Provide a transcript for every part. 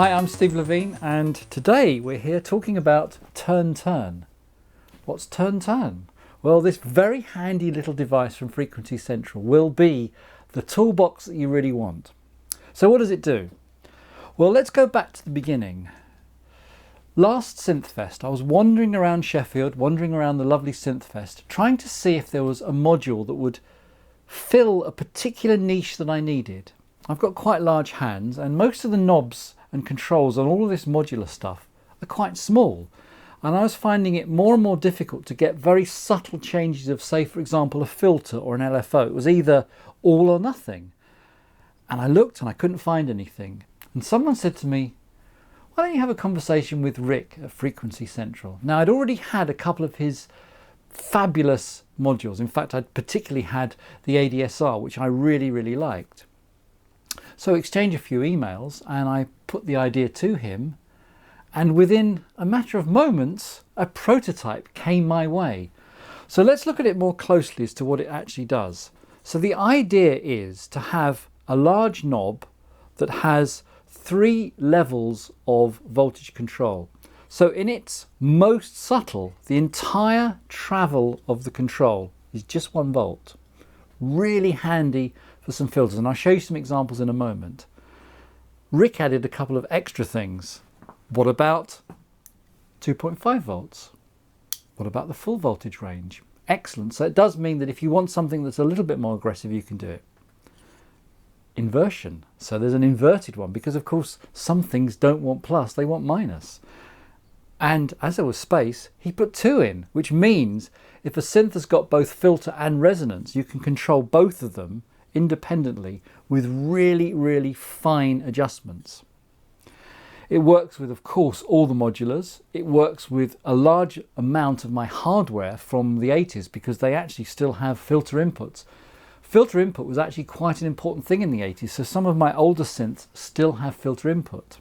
Hi, I'm Steve Levine, and today we're here talking about turn-turn. What's turn-turn? Well, this very handy little device from Frequency Central will be the toolbox that you really want. So what does it do? Well, let's go back to the beginning. Last Synthfest, I was wandering around Sheffield, wandering around the lovely Synthfest, trying to see if there was a module that would fill a particular niche that I needed. I've got quite large hands, and most of the knobs and controls on all of this modular stuff are quite small, and I was finding it more and more difficult to get very subtle changes of, say for example, a filter or an LFO. It was either all or nothing, and I looked and I couldn't find anything, and someone said to me, why don't you have a conversation with Rick at Frequency Central? Now, I'd already had a couple of his fabulous modules. In fact, I'd particularly had the ADSR, which I really liked. So I exchanged a few emails and I put the idea to him, and within a matter of moments a prototype came my way. So let's look at it more closely as to what it actually does. So the idea is to have a large knob that has 3 levels of voltage control. So in its most subtle, the entire travel of the control is just 1 volt. Really handy for some filters, and I'll show you some examples in a moment. Rick added a couple of extra things. What about 2.5 volts? What about the full voltage range? Excellent. So it does mean that if you want something that's a little bit more aggressive, you can do it. Inversion. So there's an inverted one, because of course some things don't want plus, they want minus. And as there was space, he put 2 in, which means if a synth has got both filter and resonance, you can control both of them independently with really fine adjustments. It works with, of course, all the modulars. It works with a large amount of my hardware from the 80s, because they actually still have filter inputs. Filter input was actually quite an important thing in the 80s, so some of my older synths still have filter input.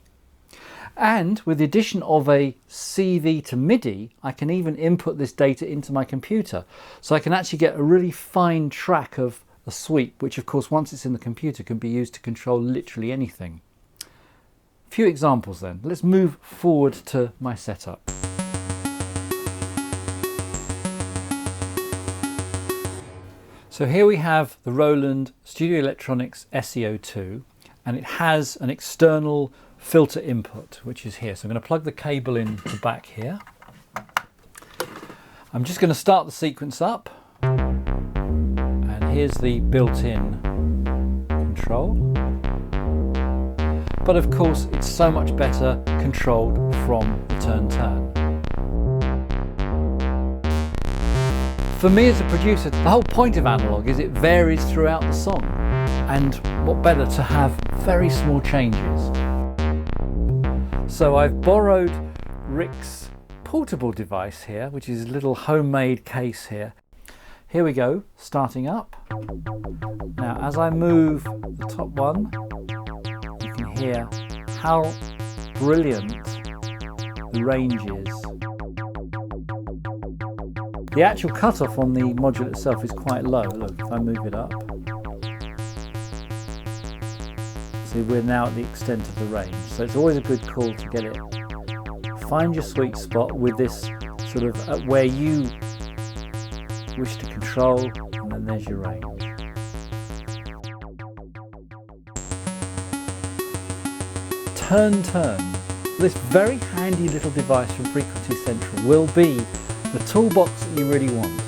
And with the addition of a CV to MIDI, I can even input this data into my computer. So I can actually get a really fine track of a sweep, which of course once it's in the computer can be used to control literally anything. A few examples then. Let's move forward to my setup. So here we have the Roland Studio Electronics SE02, and it has an external filter input, which is here. So I'm going to plug the cable in the back here. I'm just going to start the sequence up, and here's the built-in control. But of course it's so much better controlled from the turn-turn. For me as a producer, the whole point of analog is it varies throughout the song, and what better to have very small changes. So I've borrowed Rick's portable device here, which is a little homemade case here. Here we go, starting up. Now as I move the top one, you can hear how brilliant the range is. The actual cutoff on the module itself is quite low. Look, if I move it up, see we're now at the extent of the range. So it's always a good call to get it. Find your sweet spot with this sort of where you wish to control, and then there's your range. Turn. This very handy little device from Frequency Central will be the toolbox that you really want.